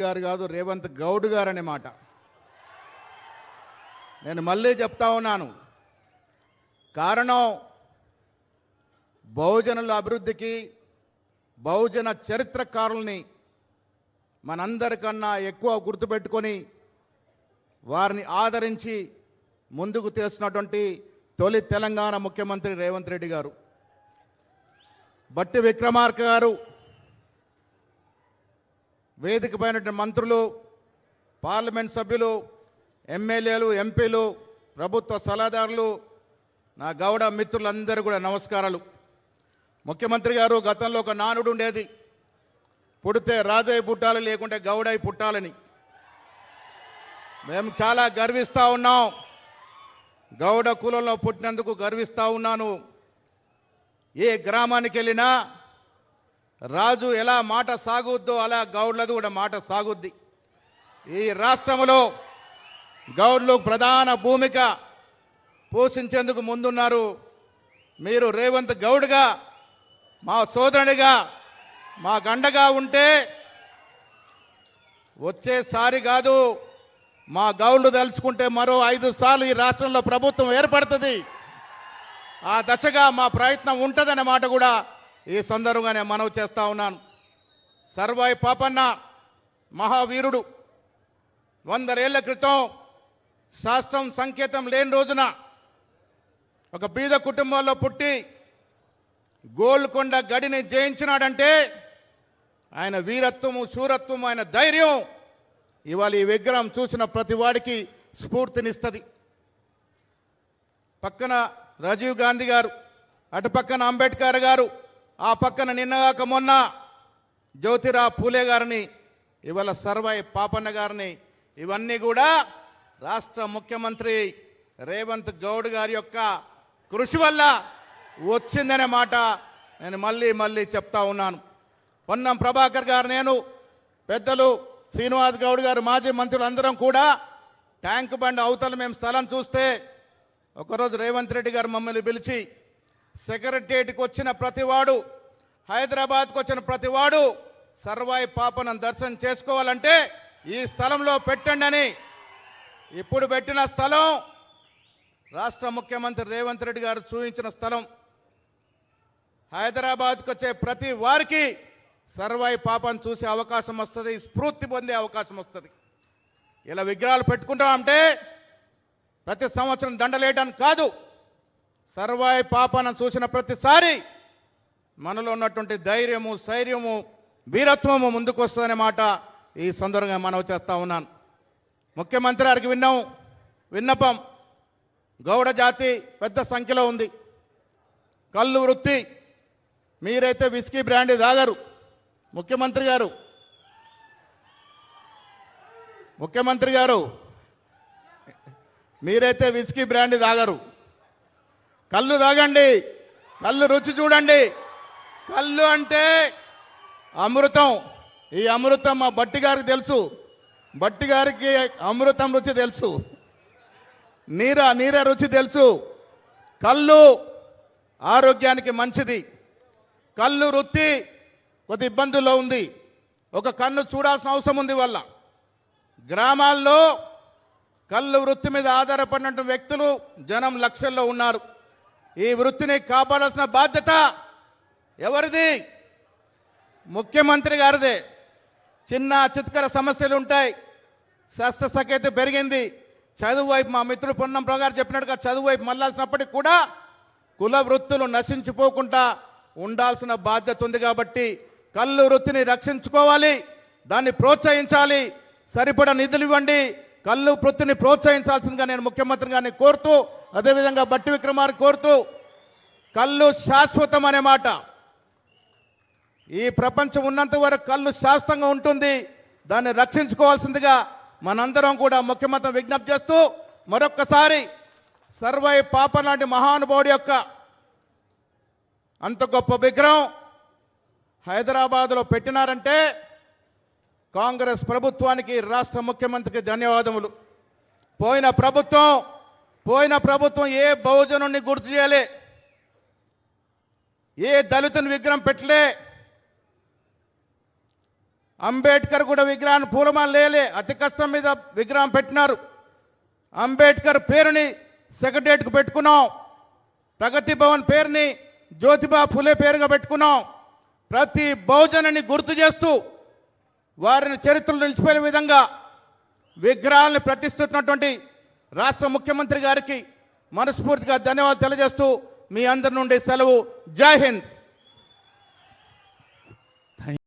గారు కాదు, రేవంత్ గౌడ్ గారు అనే మాట. నేను మళ్ళీ చెప్తా ఉన్నాను, కారణం బహుజనుల అభివృద్ధికి బహుజన చరిత్రకారుల్ని మనందరికన్నా ఎక్కువ గుర్తుపెట్టుకొని వారిని ఆదరించి ముందుకు తీస్తున్నటువంటి తొలి తెలంగాణ ముఖ్యమంత్రి రేవంత్ రెడ్డి గారు. బట్టి విక్రమార్క గారు, వేదిక పైన మంత్రులు, పార్లమెంట్ సభ్యులు, ఎమ్మెల్యేలు, ఎంపీలు, ప్రభుత్వ సలహాదారులు, నా గౌడ మిత్రులందరూ కూడా నమస్కారాలు. ముఖ్యమంత్రి గారు, గతంలో ఒక నానుడు ఉండేది, పుడితే రాజయ్య పుట్టాలి లేకుంటే గౌడయ్య పుట్టాలని. మేము చాలా గర్విస్తూ ఉన్నాం, గౌడ కులంలో పుట్టినందుకు గర్విస్తూ ఉన్నాను. ఏ గ్రామానికి వెళ్ళినా రాజు ఎలా మాట సాగుద్దో అలా గౌడ్లది కూడా మాట సాగుద్ది. ఈ రాష్ట్రంలో గౌడ్లు ప్రధాన భూమిక పోషించేందుకు ముందున్నారు. మీరు రేవంత్ గౌడ్గా, మా సోదరునిగా, మా గండగా ఉంటే వచ్చేసారి కాదు, మా గౌడ్లు తలుచుకుంటే మరో 5 సార్లు ఈ రాష్ట్రంలో ప్రభుత్వం ఏర్పడుతుంది. ఆ దశగా మా ప్రయత్నం ఉంటుందనే మాట కూడా ఈ సందర్భంగానే మనవి చేస్తా ఉన్నాను. సర్వాయి పాపన్న మహావీరుడు 100 ఏళ్ల క్రితం శాస్త్రం సంకేతం లేని రోజున ఒక బీద కుటుంబంలో పుట్టి గోల్కొండ గడిని జయించినాడంటే ఆయన వీరత్వము, శూరత్వము, ఆయన ధైర్యం ఇవాళ ఈ విగ్రహం చూసిన ప్రతి వాడికి స్ఫూర్తినిస్తుంది. పక్కన రాజీవ్ గాంధీ గారు, అటు పక్కన అంబేద్కర్ గారు, ఆ పక్కన నిన్నగాక మొన్న జ్యోతిరావు పూలే గారిని, ఇవాళ సర్వాయి పాపన్న గారిని, ఇవన్నీ కూడా రాష్ట్ర ముఖ్యమంత్రి రేవంత్ గౌడ్ గారి యొక్క కృషి వల్ల వచ్చిందనే మాట నేను మళ్ళీ చెప్తా ఉన్నాను. పొన్నం ప్రభాకర్ గారు, నేను, పెద్దలు శ్రీనివాస్ గౌడ్ గారు, మాజీ మంత్రులు అందరం కూడా ట్యాంక్ బండ్ అవతల మేము స్థలం చూస్తే ఒకరోజు రేవంత్ రెడ్డి గారు మమ్మల్ని పిలిచి, సెక్రటరియట్కి వచ్చిన ప్రతివాడు, హైదరాబాద్కు వచ్చిన ప్రతివాడు సర్వాయి పాపను దర్శనం చేసుకోవాలంటే ఈ స్థలంలో పెట్టండి అని, ఇప్పుడు పెట్టిన స్థలం రాష్ట్ర ముఖ్యమంత్రి రేవంత్ రెడ్డి గారు చూపించిన స్థలం. హైదరాబాద్కు వచ్చే ప్రతి వారికి సర్వాయి పాపను చూసే అవకాశం వస్తుంది, స్ఫూర్తి పొందే అవకాశం వస్తుంది. ఇలా విగ్రహాలు పెట్టుకుంటామంటే ప్రతి సంవత్సరం దండలేయడానికి కాదు, సర్వాయి పాపను చూసిన ప్రతిసారి మనలో ఉన్నటువంటి ధైర్యము, శైర్యము, వీరత్వము ముందుకు వస్తుందనే మాట ఈ సందర్భంగా మనవి చేస్తా ఉన్నాను. ముఖ్యమంత్రి గారికి విన్నపం, గౌడ జాతి పెద్ద సంఖ్యలో ఉంది. కళ్ళు వృత్తి, మీరైతే విస్కీ బ్రాండీ తాగరు. ముఖ్యమంత్రి గారు మీరైతే విస్కీ బ్రాండీ తాగరు. కళ్ళు తాగండి, కళ్ళు రుచి చూడండి. కళ్ళు అంటే అమృతం. ఈ అమృతం మా బట్టి గారికి తెలుసు, బట్టి గారికి అమృతం రుచి తెలుసు, నీర రుచి తెలుసు. కళ్ళు ఆరోగ్యానికి మంచిది. కళ్ళు వృత్తి కొద్ది ఇబ్బందుల్లో ఉంది. ఒక కన్ను చూడాల్సిన అవసరం ఉంది. వల్ల గ్రామాల్లో కళ్ళు వృత్తి మీద ఆధారపడిన వ్యక్తులు జనం లక్షల్లో ఉన్నారు. ఈ వృత్తిని కాపాడాల్సిన బాధ్యత ఎవరిది? ముఖ్యమంత్రి గారిదే. చిన్న చిత్కర సమస్యలు ఉంటాయి, శస్త్రసఖ్యత పెరిగింది, చదువు వైపు మా మిత్రుడు పొన్నం ప్రభు గారు చెప్పినట్టుగా చదువు వైపు మళ్ళాల్సినప్పటికీ కూడా కుల వృత్తులు నశించిపోకుండా ఉండాల్సిన బాధ్యత ఉంది. కాబట్టి కళ్ళు వృత్తిని రక్షించుకోవాలి, దాన్ని ప్రోత్సహించాలి, సరిపడా నిధులు ఇవ్వండి, కళ్ళు వృత్తిని ప్రోత్సహించాల్సిందిగా నేను ముఖ్యమంత్రి గారిని కోరుతూ, అదేవిధంగా బట్టి విక్రమార్క కోరుతూ, కళ్ళు శాశ్వతం అనే మాట, ఈ ప్రపంచం ఉన్నంత వరకు కళ్ళు శాశ్వతంగా ఉంటుంది, దాన్ని రక్షించుకోవాల్సిందిగా మనందరం కూడా ముఖ్యమంత్రి విజ్ఞప్తి చేస్తూ, మరొక్కసారి సర్వాయి పాప లాంటి మహానుభావుడి యొక్క అంత గొప్ప విగ్రహం హైదరాబాద్లో పెట్టినారంటే కాంగ్రెస్ ప్రభుత్వానికి, రాష్ట్ర ముఖ్యమంత్రికి ధన్యవాదములు. పోయిన ప్రభుత్వం ఏ బహుజనుడిని గుర్తు చేయలే, ఏ దళితుని విగ్రహం పెట్టలే. అంబేద్కర్ కూడా విగ్రహాన్ని పూలమాల లేలే, అతి కష్టం మీద విగ్రహం పెట్టినారు. అంబేద్కర్ పేరుని సెక్రటరియట్కు పెట్టుకున్నాం. ప్రగతి భవన్ పేరుని జ్యోతిబా ఫులే పేరుగా పెట్టుకున్నాం. ప్రతి బహుజనుని గుర్తు చేస్తూ వారిని చరిత్రలో నిలిచిపోయే విధంగా విగ్రహాలను ప్రతిష్ఠిస్తున్నటువంటి రాష్ట్ర ముఖ్యమంత్రి గారికి మనస్ఫూర్తిగా ధన్యవాదాలు తెలియజేస్తూ మీ అందరి నుండి సెలవు. జై హింద్.